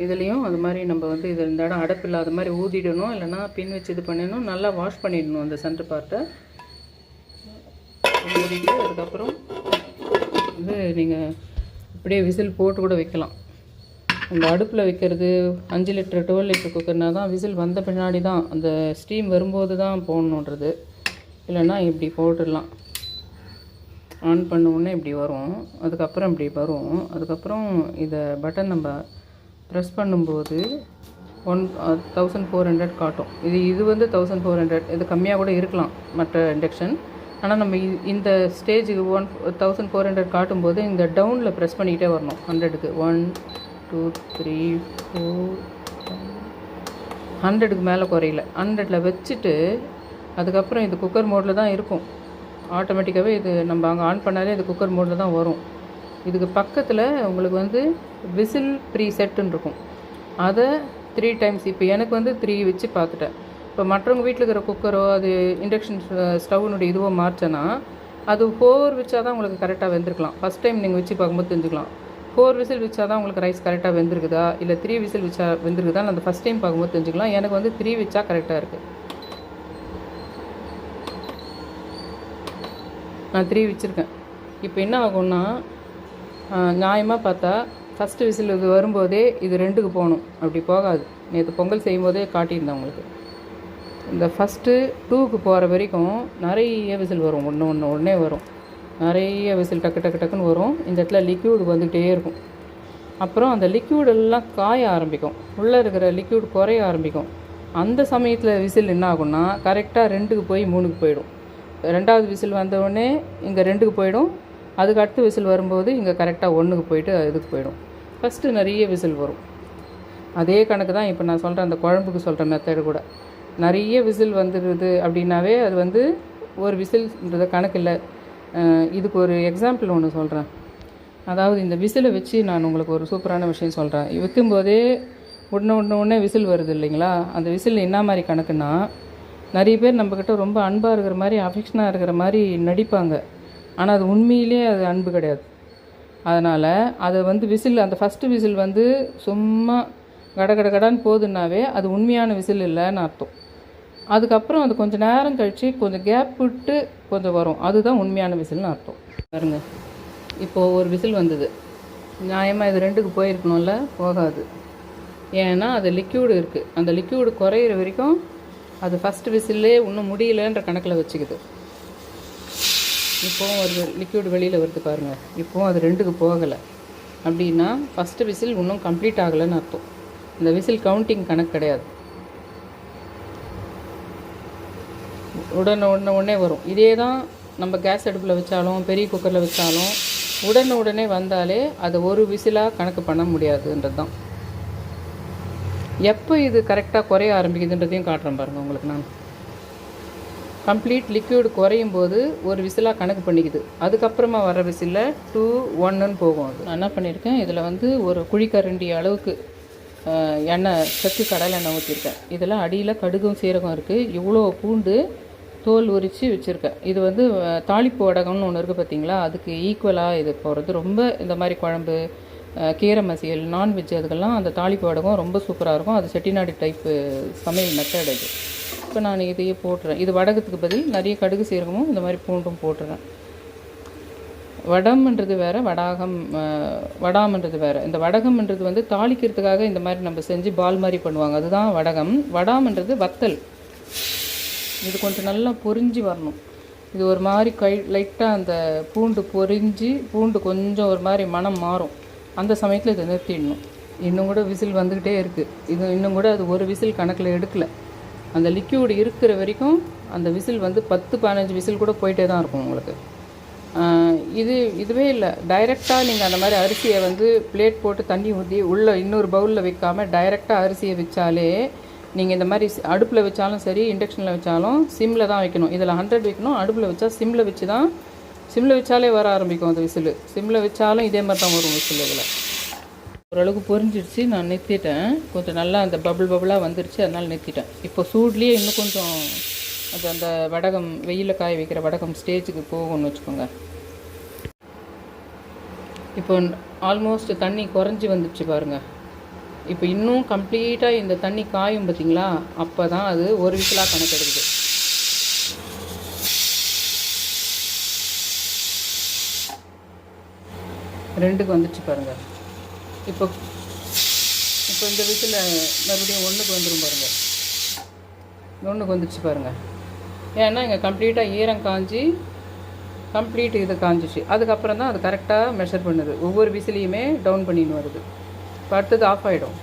இதுலேயும் அது மாதிரி நம்ம வந்து இது இந்த இடம் அடப்பு இல்லாத மாதிரி ஊதிடணும். இல்லைனா பின் வச்சு இது பண்ணிடணும். நல்லா வாஷ் பண்ணிடணும் அந்த சென்டர் பார்ட்டை ஊதிட்டு அதுக்கப்புறம் வந்து நீங்கள் இப்படியே விசில் போட்டு கூட வைக்கலாம். அந்த அடுப்பில் வைக்கிறது 5 லிட்டர் 12 லிட்டர் குக்கர்னால் தான் விசில் வந்த பின்னாடி தான் அந்த ஸ்டீம் வரும்போது தான் போடணுன்றது. இல்லைன்னா இப்படி போட்டுடலாம். ஆன் பண்ண உடனே இப்படி வரும், அதுக்கப்புறம் இப்படி வரும். அதுக்கப்புறம் இதை பட்டன் நம்ம ப்ரெஸ் பண்ணும்போது 1400 காட்டும். இது வந்து 1400. இது கம்மியாக கூட இருக்கலாம் மற்ற இண்டக்ஷன். ஆனால் நம்ம இந்த ஸ்டேஜுக்கு 1400 காட்டும்போது இந்த டவுனில் ப்ரெஸ் பண்ணிக்கிட்டே வரணும். 100க்கு 1 2 3 4 100க்கு மேலே குறையில 100ல் வச்சுட்டு அதுக்கப்புறம் இது குக்கர் மோடில் தான் இருக்கும். ஆட்டோமேட்டிக்காகவே இது நம்ம அங்கே ஆன் பண்ணாலே இது குக்கர் மோடில் தான் வரும். இதுக்கு பக்கத்தில் உங்களுக்கு வந்து விசில் ப்ரீசெட்டுன்னு இருக்கும். அதை 3 டைம்ஸ் இப்போ எனக்கு வந்து 3 வச்சு பார்த்துட்டேன். இப்போ மற்றவங்க வீட்டில் இருக்கிற குக்கரோ அது இண்டக்ஷன் ஸ்டவ்னுடைய இதுவோ மாற்றனா அது 4 வச்சா தான் உங்களுக்கு கரெக்டாக வெந்திருக்கலாம். ஃபஸ்ட் டைம் நீங்கள் வச்சு பார்க்கும்போது தெரிஞ்சுக்கலாம். 4 விசில் வச்சா தான் உங்களுக்கு ரைஸ் கரெக்டாக வெந்திருக்குதா இல்லை 3 விசில் வச்சா வெந்திருக்குதா அந்த ஃபஸ்ட் டைம் பார்க்கும்போது தெரிஞ்சுக்கலாம். எனக்கு வந்து 3 வச்சா கரெக்டாக இருக்குது. நான் 3 வச்சுருக்கேன். இப்போ என்ன ஆகும்னா நியாயமாக பார்த்தா ஃபஸ்ட்டு விசில் இது வரும்போதே இது 2க்கு போகணும். அப்படி போகாது. நேற்று பொங்கல் செய்யும்போதே காட்டியிருந்தேன் உங்களுக்கு. இந்த ஃபஸ்ட்டு 2க்கு போகிற வரைக்கும் நிறைய விசில் வரும். ஒன்று வரும். நிறைய விசில் டக்குன்னு வரும். இந்த இடத்துல லிக்யூடு வந்துகிட்டே இருக்கும். அப்புறம் அந்த லிக்யூடெல்லாம் காய ஆரம்பிக்கும். உள்ளே இருக்கிற லிக்யூட் குறைய ஆரம்பிக்கும். அந்த சமயத்தில் விசில் என்ன ஆகும்னா கரெக்டாக 2க்கு போய் 3க்கு போயிடும். 2வது விசில் வந்தவுடனே இங்கே 2க்கு போயிடும். அதுக்கு அடுத்த விசில் வரும்போது இங்கே கரெக்டாக 1க்கு போயிட்டு இதுக்கு போயிடும். ஃபஸ்ட்டு நிறைய விசில் வரும். அதே கணக்கு தான் இப்போ நான் சொல்கிறேன் அந்த குழம்புக்கு சொல்கிற மெத்தடு கூட. நிறைய விசில் வந்துடுது அப்படின்னாவே அது வந்து ஒரு விசில்ன்றது கணக்கு இல்லை. இதுக்கு ஒரு எக்ஸாம்பிள் ஒன்று சொல்கிறேன். அதாவது இந்த விசிலை வச்சு நான் உங்களுக்கு ஒரு சூப்பரான விஷயம் சொல்கிறேன். வைக்கும்போதே உடனே விசில் வருது இல்லைங்களா? அந்த விசில் என்ன மாதிரி கணக்குன்னா, நிறைய பேர் நம்மக்கிட்ட ரொம்ப அன்பாக இருக்கிற மாதிரி அஃபெக்ஷனாக இருக்கிற மாதிரி நடிப்பாங்க. ஆனால் அது உண்மையிலே அது அன்பு கிடையாது. அதனால் அதை வந்து விசில் அந்த ஃபஸ்ட்டு விசில் வந்து சும்மா கடகடன்னு போகுதுன்னாவே அது உண்மையான விசில் இல்லைன்னு அர்த்தம். அதுக்கப்புறம் அது கொஞ்சம் நேரம் கழித்து கொஞ்சம் கேப் விட்டு கொஞ்சம் வரும், அதுதான் உண்மையான விசில்னு அர்த்தம். பாருங்க, இப்போது ஒரு விசில் வந்தது. நியாயமாக இது 2க்கு போயிருக்கணும்ல, போகாது. ஏன்னா அது லிக்யூடு இருக்குது. அந்த லிக்யூடு குறையிற வரைக்கும் அது ஃபஸ்ட்டு விசில்லே இன்னும் முடியலன்ற கணக்கில் வச்சுக்குது. இப்போவும் ஒரு லிக்யூடு வெளியில் வருது பாருங்கள். இப்போவும் அது 2க்கு போகலை அப்படின்னா ஃபஸ்ட்டு விசில் இன்னும் கம்ப்ளீட் ஆகலைன்னு அர்த்தம். இந்த விசில் கவுண்டிங் கணக்கு கிடையாது. உடனே வரும். இதே தான் நம்ம கேஸ் அடுப்பில் வச்சாலும் பெரிய குக்கரில் வச்சாலும் உடனே வந்தாலே அது ஒரு விசிலாக கணக்கு பண்ண முடியாதுன்றது தான். எப்போ இது கரெக்டாக குறைய ஆரம்பிக்குதுன்றதையும் காட்டுறேன் பாருங்கள் உங்களுக்கு. நான் கம்ப்ளீட் லிக்யூடு குறையும் போது ஒரு விசிலாக கணக்கு பண்ணிக்குது. அதுக்கப்புறமா வர விசிலில் 2, 1ன்னு போகும். அது நான் என்ன பண்ணியிருக்கேன், இதில் வந்து ஒரு குழிக்கரண்டி அளவுக்கு எண்ணெய் சத்து கடலை எண்ணெய் ஊற்றிருக்கேன். இதில் அடியில் கடுகும் சீரகம் இருக்குது. இவ்வளோ பூண்டு தோல் உரித்து வச்சுருக்கேன். இது வந்து தாளிப்பு வடகம்னு ஒன்று இருக்குது பார்த்தீங்களா, அதுக்கு ஈக்குவலாக இது போகிறது. ரொம்ப இந்த மாதிரி குழம்பு, கீரை மசியல், நான்வெஜ் அதுக்கெல்லாம் அந்த தாளிப்பு வடகம் ரொம்ப சூப்பராக இருக்கும். அது செட்டிநாடு டைப்பு சமையல் மெத்தட் இது. இப்போ நான் இதையே போட்டுறேன். இது வடகத்துக்கு பதில் நிறைய கடுகு சீரகமும் இந்த மாதிரி பூண்டும் போட்டுறேன். வடம்ன்றது வேறு, வடாமன்றது வேறு. இந்த வடகம்ன்றது வந்து தாளிக்கிறதுக்காக இந்த மாதிரி நம்ம செஞ்சு பால் மாதிரி பண்ணுவாங்க, அதுதான் வடகம். வடாமன்றது வத்தல். இது கொஞ்சம் நல்லா பொரிஞ்சு வரணும். இது ஒரு மாதிரி லைட்டாக அந்த பூண்டு பொரிஞ்சு பூண்டு கொஞ்சம் ஒரு மாதிரி மனம் மாறும். அந்த சமயத்தில் இதை நிறுத்திடணும். இன்னும் கூட விசில் வந்துக்கிட்டே இருக்குது. இது இன்னும் கூட அது ஒரு விசில் கணக்கில் எடுக்கலை. அந்த லிக்யூடு இருக்கிற வரைக்கும் அந்த விசில் வந்து 10-15 விசில் கூட போயிட்டே தான் இருக்கும் உங்களுக்கு. இதுவே இல்லை, டைரெக்டாக நீங்கள் அந்த மாதிரி அரிசியை வந்து பிளேட் போட்டு தண்ணி ஊற்றி உள்ளே இன்னொரு பவுலில் வைக்காமல் டைரெக்டாக அரிசியை வச்சாலே, நீங்கள் இந்த மாதிரி அடுப்பில் வச்சாலும் சரி இண்டக்ஷனில் வச்சாலும் சிம்மில் தான் வைக்கணும். இதில் 100 வைக்கணும். அடுப்பில் வச்சா சிம்மில் வச்சு தான், சிம்மில் வச்சாலே வர ஆரம்பிக்கும் அந்த விசில். சிம்மில் வச்சாலும் இதே மாதிரி தான் வரும் விசில். இதில் ஓரளவுக்கு பொரிஞ்சிடுச்சு. நான் நிறுத்திட்டேன். கொஞ்சம் நல்லா அந்த பபுளாக வந்துருச்சு, அதனால் நிறுத்திட்டேன். இப்போ சூட்லேயே இன்னும் கொஞ்சம் அந்த வடகம் வெயிலில் காய வைக்கிற வடகம் ஸ்டேஜுக்கு போகும்னு வச்சுக்கோங்க. இப்போ ஆல்மோஸ்ட் தண்ணி குறைஞ்சி வந்துடுச்சு பாருங்கள். இப்போ இன்னும் கம்ப்ளீட்டாக இந்த தண்ணி காயும் பார்த்தீங்களா, அப்போ தான் அது ஒரு விசிலாக கணக்கு எடுக்குது. ரெண்டுக்கு வந்துடுச்சு பாருங்கள். இப்போ இந்த விசில் மறுபடியும் 1க்கு வந்துடும் பாருங்கள். 1க்கு வந்துடுச்சு பாருங்கள். ஏன்னா இங்கே கம்ப்ளீட்டாக ஈரம் காஞ்சி கம்ப்ளீட் இது காஞ்சிச்சு. அதுக்கப்புறம் தான் அது கரெக்டாக மெஷர் பண்ணுது. ஒவ்வொரு விசிலையுமே டவுன் பண்ணின்னு வருது. இப்போ அடுத்தது ஆஃப் ஆகிடும்.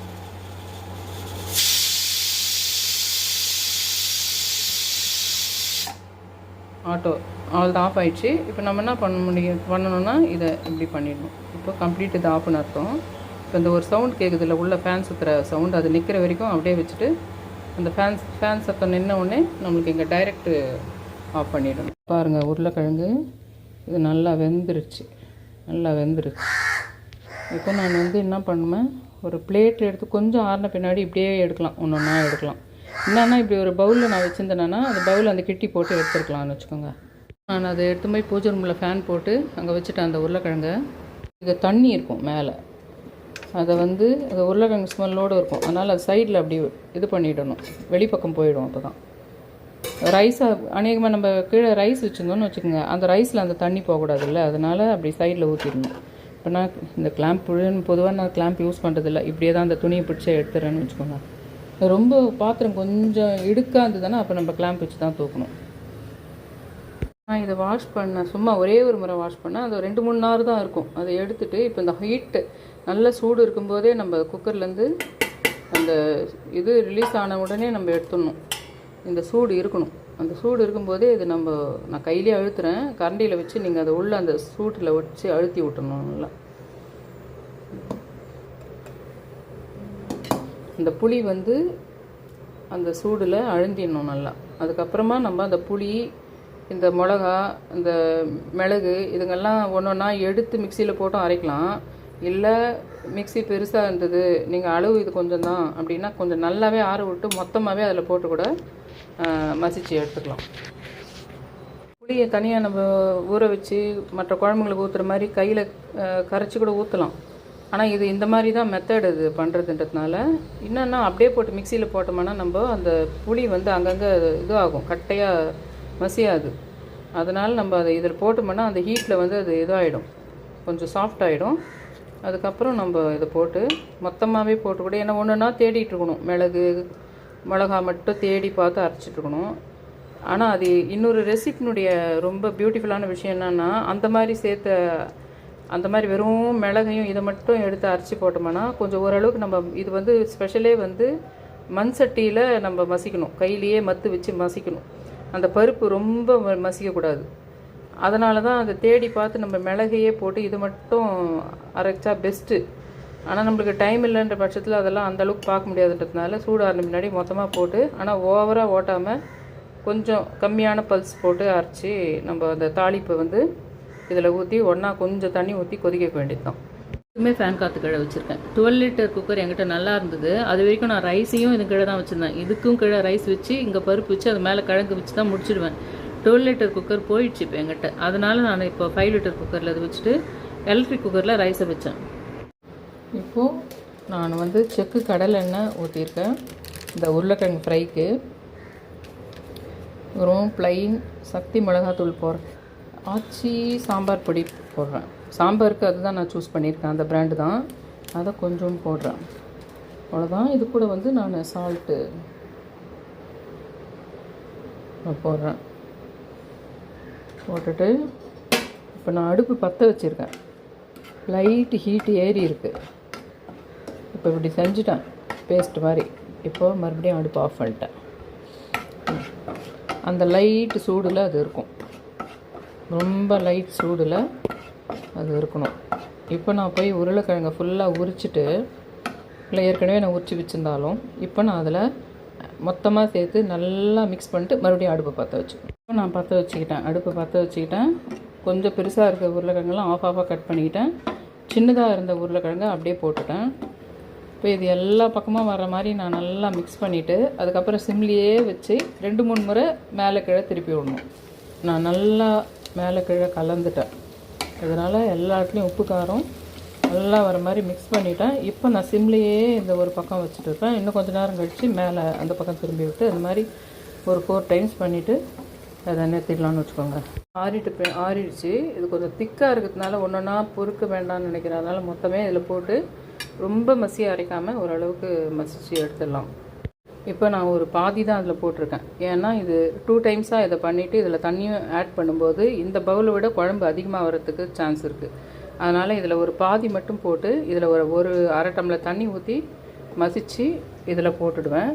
அவ்வளோதான் ஆஃப் ஆகிடுச்சு. இப்போ நம்ம என்ன பண்ணணும்னா இதை இப்படி பண்ணிடணும். இப்போ கம்ப்ளீட் இது ஆஃப்னு அர்த்தம். இப்போ இந்த ஒரு சவுண்ட் கேட்குது இல்லை, உள்ள ஃபேன் சுற்றுற சவுண்ட், அது நிற்கிற வரைக்கும் அப்படியே வச்சுட்டு அந்த ஃபேன் சத்தம் நின்ன உடனே நம்மளுக்கு இங்கே டைரெக்டு ஆஃப் பண்ணிடணும். பாருங்கள், உருளைக்கிழங்கு இது நல்லா வெந்துருச்சு. இப்போ நான் வந்து என்ன பண்ணுவேன், ஒரு பிளேட்டில் எடுத்து கொஞ்சம் ஆறின பின்னாடி இப்படியே எடுக்கலாம், ஒன்றா எடுக்கலாம். என்னென்னா இப்படி ஒரு பவுலில் நான் வச்சுருந்தேன்னா அந்த பவுலில் அந்த கிட்டி போட்டு எடுத்துருக்கலாம்னு வச்சுக்கோங்க. நான் அதை எடுத்து போய் பூஜை ரூமில் ஃபேன் போட்டு அங்கே வச்சுட்டேன். அந்த உருளைக்கிழங்கை இது தண்ணி இருக்கும் மேலே, அதை வந்து அது உருளைக்கிழங்கு ஸ்மெல்லோடு இருக்கும். அதனால் அது சைடில் அப்படி இது பண்ணிடணும், வெளிப்பக்கம் போயிடும். அப்போ தான் ரைஸை அநேகமாக நம்ம கீழே ரைஸ் வச்சுருந்தோன்னு வச்சுக்கோங்க, அந்த ரைஸில் அந்த தண்ணி போகக்கூடாதுல்ல, அதனால் அப்படி சைடில் ஊற்றிடணும். இப்போ நான் இந்த கிளாம்ப் பொதுவாக நான் கிளாம்ப் யூஸ் பண்ணுறதில்ல, இப்படியே தான் அந்த துணியை பிடிச்சி எடுத்துறேன்னு வச்சுக்கோங்க. ரொம்ப பாத்திரம் கொஞ்சம் இடுக்காக இருந்ததுன்னா அப்போ நம்ம கிளாம்ப் வச்சு தான் தூக்கணும். நான் இதை வாஷ் பண்ணேன், சும்மா ஒரே ஒரு முறை வாஷ் பண்ணேன். அது 2-3 நாள் தான் இருக்கும். அதை எடுத்துகிட்டு இப்போ இந்த ஹீட்டு நல்ல சூடு இருக்கும்போதே நம்ம குக்கர்லேருந்து அந்த இது ரிலீஸ் ஆன உடனே நம்ம எடுத்துடணும். இந்த சூடு இருக்கணும். அந்த சூடு இருக்கும்போதே இது நான் கையிலே அழுத்துறேன். கரண்டியில் வச்சு நீங்கள் அதை உள்ளே அந்த சூட்டில் வச்சு அழுத்தி விட்டணும் நல்லா. இந்த புளி வந்து அந்த சூடில் அழுந்திடணும் நல்லா. அதுக்கப்புறமா நம்ம அந்த புளி, இந்த மிளகா, இந்த மிளகு இதுங்கெல்லாம் ஒன்று ஒன்றா எடுத்து மிக்சியில் போட்டும் அரைக்கலாம். இல்லை மிக்சி பெருசாக இருந்தது, நீங்கள் அளவு இது கொஞ்சம் தான் அப்படின்னா கொஞ்சம் நல்லாவே ஆற விட்டு மொத்தமாகவே அதில் போட்டு கூட மசிச்சு எடுத்துக்கலாம். புளியை தனியாக நம்ம ஊற வச்சு மற்ற குழம்புங்களுக்கு ஊற்றுற மாதிரி கையில் கரைச்சி கூட ஊற்றலாம். ஆனால் இது இந்த மாதிரி தான் மெத்தட் இது பண்ணுறதுன்றதுனால என்னென்னா அப்படியே போட்டு மிக்சியில் போட்டோம்னா நம்ம அந்த புளி வந்து அங்கங்கே இது ஆகும், கட்டையாக மசியாது. அதனால் நம்ம அதை இதில் போட்டோம்னா அந்த ஹீட்டில் வந்து அது இதாகிடும், கொஞ்சம் சாஃப்ட் ஆகிடும். அதுக்கப்புறம் நம்ம இதை போட்டு மொத்தமாகவே போட்டு கூட, ஏன்னா ஒன்றுன்னா தேடிட்டு இருக்கணும், மிளகு மிளகா மட்டும் தேடி பார்த்து அரைச்சிட்ருக்கணும். ஆனால் அது இன்னொரு ரெசிபினுடைய ரொம்ப பியூட்டிஃபுல்லான விஷயம் என்னென்னா, அந்த மாதிரி வெறும் மிளகையும் இதை மட்டும் எடுத்து அரைச்சி போட்டோம்னா கொஞ்சம் ஓரளவுக்கு நம்ம இது வந்து ஸ்பெஷலே வந்து மண் சட்டியில் நம்ம மசிக்கணும், கையிலேயே மத்து வச்சு மசிக்கணும். அந்த பருப்பு ரொம்ப மசிக்கக்கூடாது. அதனால தான் அதை தேடி பார்த்து நம்ம மிளகையே போட்டு இது மட்டும் அரைச்சா பெஸ்ட்டு. ஆனால் நம்மளுக்கு டைம் இல்லைன்ற பட்சத்தில் அதெல்லாம் அந்தளவுக்கு பார்க்க முடியாதுன்றதுனால சூடான முன்னாடி மொத்தமாக போட்டு, ஆனால் ஓவராக ஓட்டாமல் கொஞ்சம் கம்மியான பல்ஸ் போட்டு அரைச்சி நம்ம அந்த தாளிப்பை வந்து இதில் ஊற்றி ஒன்றா கொஞ்சம் தண்ணி ஊற்றி கொதிக்க வேண்டியது தான். இதுவுமே ஃபேன் காற்று கீழே வச்சுருக்கேன். 12 லிட்டர் குக்கர் என்கிட்ட நல்லா இருந்தது. அது வரைக்கும் நான் ரைஸையும் இது கீழே தான் வச்சுருந்தேன். இதுக்கும் கீழே ரைஸ் வச்சு இங்கே பருப்பு வச்சு அது மேலே கிழங்கு வச்சு தான் முடிச்சிடுவேன். 12 லிட்டர் குக்கர் போயிடுச்சு இப்போ என்கிட்ட. அதனால் நான் இப்போ 5 லிட்டர் குக்கரில் அதை வச்சுட்டு எலக்ட்ரிக் குக்கரில் ரைஸை வச்சேன். இப்போது நான் வந்து செக்கு கடலை எண்ணெய் ஊற்றிருக்கேன் இந்த உருளைக்கிழங்கு ஃப்ரைக்கு. வெறும் ப்ளைன் சக்தி மிளகாத்தூள் போடுறேன். ஆச்சி சாம்பார் பொடி போடுறேன். சாம்பாருக்கு அதுதான் நான் சூஸ் பண்ணியிருக்கேன், அந்த பிராண்டு தான். அதை கொஞ்சம் போடுறேன், அவ்வளோதான். இது கூட வந்து நான் சால்ட்டு போடுறேன். போட்டுட்டு இப்போ நான் அடுப்பு பற்ற வச்சுருக்கேன். லைட்டு ஹீட்டு ஏறி இருக்குது. இப்போ இப்படி செஞ்சுட்டேன் பேஸ்ட் மாதிரி. இப்போது மறுபடியும் அடுப்பு ஆஃப் பண்ணிட்டேன். அந்த லைட்டு சூடில் அது இருக்கும், ரொம்ப லைட் சூடில் அது இருக்கணும். இப்போ நான் போய் உருளைக்கிழங்கை ஃபுல்லாக உரிச்சிட்டு, இல்லை ஏற்கனவே நான் உரிச்சு வச்சுருந்தாலும் இப்போ நான் அதில் மொத்தமாக சேர்த்து நல்லா மிக்ஸ் பண்ணிட்டு மறுபடியும் அடுப்பை பற்ற வச்சுக்கேன். இப்போ நான் பற்ற வச்சுக்கிட்டேன், அடுப்பை பற்ற வச்சுக்கிட்டேன். கொஞ்சம் பெருசாக இருக்க உருளைக்கிழங்கெல்லாம் ஆஃபாக கட் பண்ணிக்கிட்டேன். சின்னதாக இருந்த உருளைக்கிழங்கை அப்படியே போட்டுட்டேன். இப்போ இது எல்லா பக்கமாக வர மாதிரி நான் நல்லா மிக்ஸ் பண்ணிவிட்டு அதுக்கப்புறம் சிம்லியே வச்சு 2-3 முறை மேலே கீழே திருப்பி விடணும். நான் நல்லா மேலே கீழே கலந்துட்டேன். இதனால் எல்லா இடத்துலையும் உப்பு காரம் நல்லா வர மாதிரி மிக்ஸ் பண்ணிவிட்டேன். இப்போ நான் சிம்லேயே இந்த ஒரு பக்கம் வச்சுட்டு இருப்பேன். இன்னும் கொஞ்சம் நேரம் கழித்து மேலே அந்த பக்கம் திரும்பி விட்டு அந்த மாதிரி ஒரு 4 டைம்ஸ் பண்ணிவிட்டு அதை நிறுத்திடலான்னு வச்சுக்கோங்க. ஆறிடுச்சு. இது கொஞ்சம் திக்காக இருக்கிறதுனால ஒன்றுன்னா பொறுக்க வேண்டாம்னு நினைக்கிறேன். அதனால் மொத்தமே இதில் போட்டு ரொம்ப மசியாக அரைக்காமல் ஓரளவுக்கு மசிச்சு எடுத்துடலாம். இப்போ நான் ஒரு பாதி தான் அதில் போட்டிருக்கேன். ஏன்னா இது 2 டைம்ஸாக இதை பண்ணிவிட்டு இதில் தண்ணியும் ஆட் பண்ணும்போது இந்த பவுலை விட குழம்பு அதிகமாக வரத்துக்கு சான்ஸ் இருக்குது. அதனால் இதில் ஒரு பாதி மட்டும் போட்டு இதில் ஒரு 1/2 டம்ளர் தண்ணி ஊற்றி மசித்து இதில் போட்டுடுவேன்.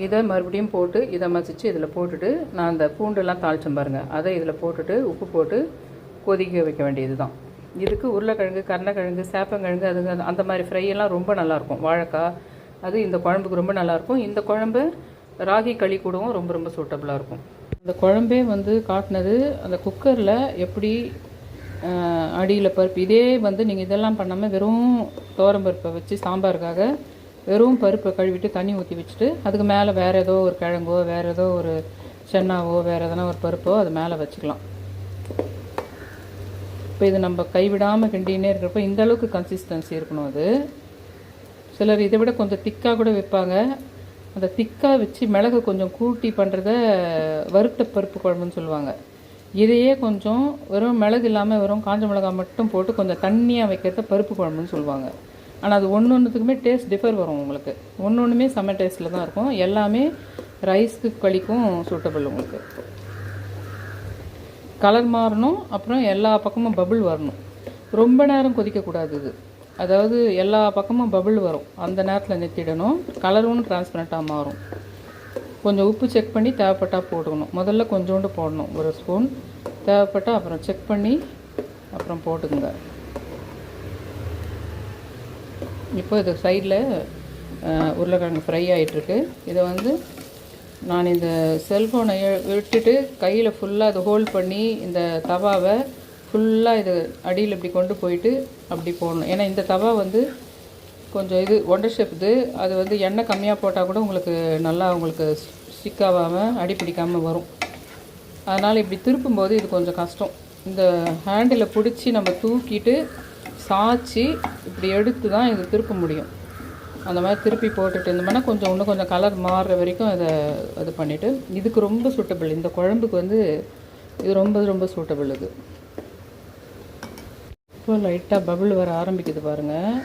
இதை மறுபடியும் போட்டு இதை மசித்து இதில் போட்டுட்டு நான் அந்த பூண்டெல்லாம் தாளிச்சேன் பாருங்கள், அதை இதில் போட்டுட்டு உப்பு போட்டு கொதிக்க வைக்க வேண்டியது தான். இதுக்கு உருளைக்கிழங்கு, கருணக்கிழங்கு, சேப்பங்கிழங்கு அதுங்க அந்த மாதிரி ஃப்ரையெல்லாம் ரொம்ப நல்லாயிருக்கும். வாழைக்காய் அது இந்த குழம்புக்கு ரொம்ப நல்லாயிருக்கும். இந்த குழம்பு ராகி களி கூடவும் ரொம்ப ரொம்ப சூட்டபுளாக இருக்கும். அந்த குழம்பே வந்து காட்டினது அந்த குக்கரில் எப்படி அடியில் பருப்பு இதே வந்து நீங்கள் இதெல்லாம் பண்ணாமல் வெறும் பருப்பை வச்சு சாம்பாருக்காக வெறும் பருப்பை கழுவிட்டு தண்ணி ஊற்றி வச்சுட்டு அதுக்கு மேலே வேறு ஏதோ ஒரு கிழங்கோ வேறு ஏதோ ஒரு சென்னாவோ வேறு எதனா ஒரு பருப்போ அது மேலே வச்சுக்கலாம். இப்போ இது நம்ம கைவிடாமல் கிண்டினே இருக்கிறப்போ இந்த அளவுக்கு கன்சிஸ்டன்சி இருக்கணும். அது சிலர் இதை விட கொஞ்சம் திக்காக கூட வைப்பாங்க. அந்த திக்காக வச்சு மிளகு கொஞ்சம் கூட்டி பண்ணுறத வறுத்த பருப்பு குழம்புன்னு சொல்லுவாங்க. இதையே கொஞ்சம் வெறும் மிளகு இல்லாமல் வெறும் காஞ்ச மிளகாய் மட்டும் போட்டு கொஞ்சம் தண்ணியாக வைக்கிறத பருப்பு குழம்புன்னு சொல்லுவாங்க. ஆனால் அது ஒன்றுத்துக்குமே டேஸ்ட் டிஃபர் வரும். உங்களுக்கு ஒன்றுமே செம்ம டேஸ்ட்டில் தான் இருக்கும். எல்லாமே ரைஸ்க்கு களிக்கும் சூட்டபிள். உங்களுக்கு கலர் மாறணும், அப்புறம் எல்லா பக்கமும் பபுள் வரணும். ரொம்ப நேரம் கொதிக்கக்கூடாது இது. அதாவது எல்லா பக்கமும் பபுள் வரும் அந்த நேரத்தில் நிறுத்திடணும். கலரும் டிரான்ஸ்பரண்ட்டாக மாறும். கொஞ்சம் உப்பு செக் பண்ணி தேவைப்பட்டால் போட்டுக்கணும். முதல்ல கொஞ்சோண்டு போடணும், ஒரு ஸ்பூன். தேவைப்பட்டால் அப்புறம் செக் பண்ணி அப்புறம் போட்டுக்குங்க. இப்போ இது சைடில் உருளைக்கிழங்கு ஃப்ரை ஆகிட்டுருக்கு. இதை வந்து நான் இந்த செல்ஃபோனை விட்டுட்டு கையில் ஃபுல்லாக அதை ஹோல்ட் பண்ணி இந்த தவாவை ஃபுல்லாக இது அடியில் இப்படி கொண்டு போயிட்டு அப்படி போடணும். ஏன்னா இந்த தவா வந்து கொஞ்சம் இது ஒண்டர் ஷேப் இது. அது வந்து எண்ணெய் கம்மியாக போட்டால் கூட உங்களுக்கு நல்லா உங்களுக்கு ஸ்டிக்காகாமல் அடி பிடிக்காமல் வரும். அதனால் இப்படி திருப்பும்போது இது கொஞ்சம் கஷ்டம். இந்த ஹேண்டில் பிடிச்சி நம்ம தூக்கிட்டு சாய்ச்சி இப்படி எடுத்து தான் இது திருப்ப முடியும். அந்த மாதிரி திருப்பி போட்டுட்டு இருந்தோம்னா கொஞ்சம் இன்னும் கொஞ்சம் கலர் மாறுற வரைக்கும் அதை இது பண்ணிவிட்டு, இதுக்கு ரொம்ப சூட்டபிள், இந்த குழம்புக்கு வந்து இது ரொம்ப ரொம்ப சூட்டபிள். இது இப்போ லைட்டாக பபிள் வர ஆரம்பிக்குது பாருங்கள்.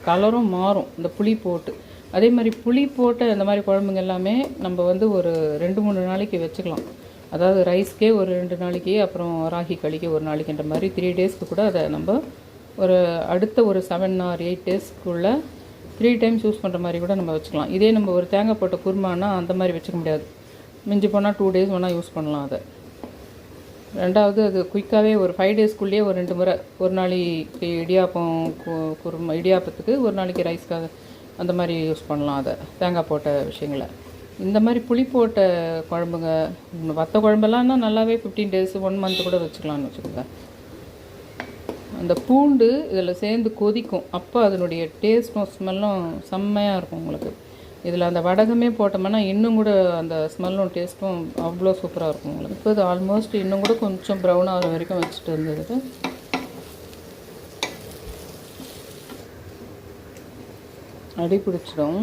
கலரும் மாறும் இந்த புளி போட்டு. அதே மாதிரி புளி போட்ட இந்த மாதிரி குழம்புங்க எல்லாமே நம்ம வந்து ஒரு 2-3 நாளைக்கு வச்சுக்கலாம். அதாவது ரைஸ்க்கே ஒரு 2 நாளைக்கு, அப்புறம் ராகி களிக்கு ஒரு நாளைக்குன்ற மாதிரி 3 டேஸ்க்கு கூட அதை நம்ம ஒரு அடுத்த ஒரு 7 or 8 டேஸ்க்குள்ளே 3 டைம்ஸ் யூஸ் பண்ணுற மாதிரி கூட நம்ம வச்சுக்கலாம். இதே நம்ம ஒரு தேங்காய் போட்ட குருமானா அந்த மாதிரி வச்சுக்க முடியாது. மிஞ்சி போனால் 2 டேஸ் வேணால் யூஸ் பண்ணலாம் அதை. ரெண்டாவது அது குயிக்காகவே ஒரு 5 டேஸ்க்குள்ளேயே ஒரு 2 முறை, ஒரு நாளைக்கு இடியாப்பம் குருமா இடியாப்பத்துக்கு, ஒரு நாளைக்கு ரைஸ்க்காக அந்த மாதிரி யூஸ் பண்ணலாம் அதை, தேங்காய் போட்ட விஷயங்களை. இந்த மாதிரி புளி போட்ட குழம்புங்க வத்த குழம்பெல்லாம்னா நல்லாவே 15 டேஸ் 1 month கூட வச்சுக்கலாம்னு வச்சுக்கோங்க. அந்த பூண்டு இதில் சேர்ந்து கொதிக்கும், அப்போ அதனுடைய டேஸ்ட்டும் ஸ்மெல்லும் செம்மையாக இருக்கும் உங்களுக்கு. இதில் அந்த வடகமே போட்டோம்னா இன்னும் கூட அந்த ஸ்மெல்லும் டேஸ்ட்டும் அவ்வளோ சூப்பராக இருக்கும் உங்களுக்கு. இப்போ இது ஆல்மோஸ்ட் இன்னும் கூட கொஞ்சம் ப்ரௌன் ஆகிற வரைக்கும் வச்சுட்டு இருந்தது. அடி பிடிச்சிடும்.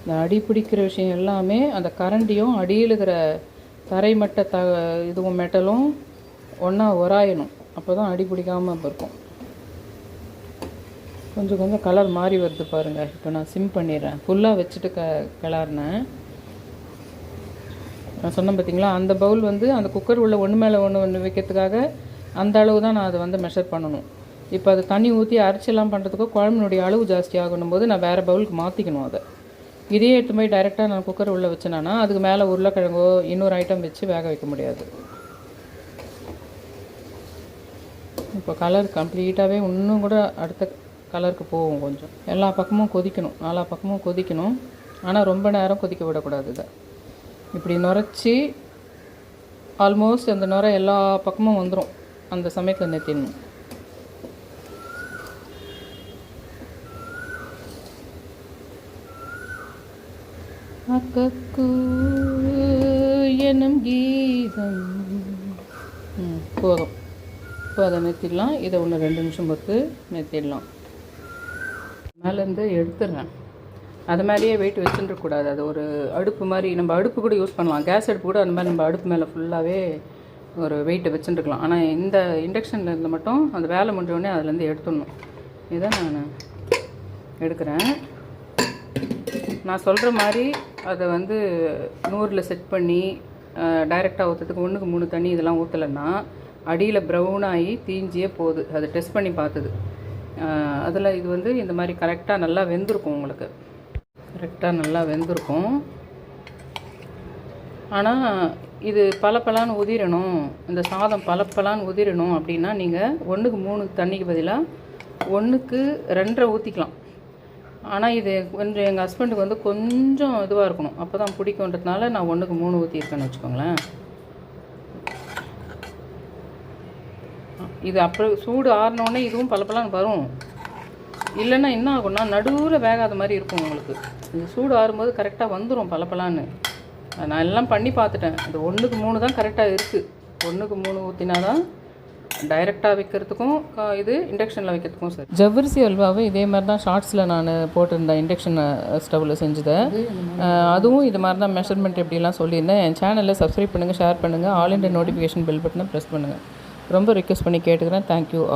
இந்த அடி பிடிக்கிற விஷயம் எல்லாமே அந்த கரண்டியும் அடியில் இருக்கிற தரைமட்ட இதுவும் மெட்டலும் ஒன்றா உராயணும். அப்போ தான் அடி பிடிக்காமல் இருக்கும். கொஞ்சம் கொஞ்சம் கலர் மாறி வருது பாருங்கள். இப்போ நான் சிம் பண்ணிடுறேன். ஃபுல்லாக வச்சுட்டு கிளறினேன். நான் சொன்னேன் பார்த்தீங்களா, அந்த பவுல் வந்து அந்த குக்கர் உள்ள ஒன்று மேலே ஒன்று வைக்கிறதுக்காக அந்த அளவு தான் நான் அதை வந்து மெஷர் பண்ணணும். இப்போ அது தண்ணி ஊற்றி அரைச்செல்லாம் பண்ணுறதுக்கோ குழம்பினுடைய அளவு ஜாஸ்தி ஆகணும் போது நான் வேறு பவுலுக்கு மாற்றிக்கணும் அதை. இதே எடுத்து போய் டைரெக்டாக நான் குக்கர் உள்ளே வச்சேன்னா அதுக்கு மேலே உருளைக்கிழங்கோ இன்னொரு ஐட்டம் வச்சு வேக வைக்க முடியாது. இப்போ கலர் கம்ப்ளீட்டாகவே இன்னும் கூட அடுத்த கலருக்கு போகும். கொஞ்சம் எல்லா பக்கமும் கொதிக்கணும், 4 பக்கமும் கொதிக்கணும். ஆனால் ரொம்ப நேரம் கொதிக்க விடக்கூடாது. இதை இப்படி நுரைச்சி ஆல்மோஸ்ட் அந்த நுரை எல்லா பக்கமும் வந்துடும். அந்த சமயத்தில் நிறுத்திடணும். அக்கக்கு எனும் கீதம் போதும். இப்போ அதை நிறுத்திடலாம். இதை ஒன்று 2 நிமிஷம் பொறுத்து நிறுத்திடலாம். மேலேருந்து எடுத்துடுறேன். அது மேலேயே வெயிட் வச்சுருக்கூடாது. அது ஒரு அடுப்பு மாதிரி, நம்ம அடுப்பு கூட யூஸ் பண்ணலாம். கேஸ் அடுப்பு கூட அந்த மாதிரி நம்ம அடுப்பு மேலே ஃபுல்லாகவே ஒரு வெயிட்டை வச்சுருக்கலாம். ஆனால் இந்த இண்டக்ஷனில் இருந்து மட்டும் அந்த வேலை முடிஞ்சோடனே அதுலேருந்து எடுத்துடணும். இதை நான் எடுக்கிறேன். நான் சொல்கிற மாதிரி அதை வந்து 100ல் செட் பண்ணி டைரெக்டாக ஊற்றுறதுக்கு 1க்கு 3 தண்ணி இதெல்லாம் ஊற்றலைன்னா அடியில் ப்ரௌன் ஆகி தீஞ்சியே போகுது. அதை டெஸ்ட் பண்ணி பார்த்தது. அதில் இது வந்து இந்த மாதிரி கரெக்டாக நல்லா வெந்திருக்கும். உங்களுக்கு கரெக்டாக நல்லா வெந்திருக்கும். ஆனால் இது பலப்பலான்னு உதிரணும், இந்த சாதம் பலப்பலான்னு உதிரணும் அப்படின்னா நீங்கள் 1க்கு 3 தண்ணிக்கு பதிலாக 1க்கு 2.5 ஊற்றிக்கலாம். ஆனால் இது கொஞ்சம் எங்கள் ஹஸ்பண்டுக்கு வந்து கொஞ்சம் இதுவாக இருக்கணும், அப்போ தான் பிடிக்குன்றதுனால நான் 1க்கு 3 ஊற்றிருக்கேன்னு வச்சுக்கோங்களேன். இது அப்புறம் சூடு ஆறினோடனே இதுவும் பலப்பலான்னு வரும். இல்லைன்னா என்ன ஆகும்னா நடுவில் வேகாத மாதிரி இருக்கும் உங்களுக்கு. இது சூடு ஆறும்போது கரெக்டாக வந்துடும் பலப்பலான்னு. நான் எல்லாம் பண்ணி பார்த்துட்டேன். இது 1க்கு 3 தான் கரெக்டாக இருக்குது. 1க்கு 3 ஊற்றினா தான் டைரெக்டாக வைக்கிறதுக்கும் இது இண்டக்ஷனில் வைக்கிறதுக்கும் சரி. ஜவ்வரிசி அல்வாவை இதே மாதிரி தான் ஷார்ட்ஸில் நான் போட்டிருந்தேன். இண்டக்ஷன் ஸ்டவ்வில் செஞ்சதை. அதுவும் இது மாதிரி தான் மெஷர்மெண்ட் எப்படிலாம் சொல்லியிருந்தேன். என் சேனலில் சப்ஸ்கிரைப் பண்ணுங்கள், ஷேர் பண்ணுங்கள், ஆல் இண்டியா நோட்டிஃபிகேஷன் பெல் பட்டனை ப்ரெஸ் பண்ணுங்கள். ரொம்ப ரிக்வெஸ்ட் பண்ணி கேட்டுக்கிறேன். Thank you all.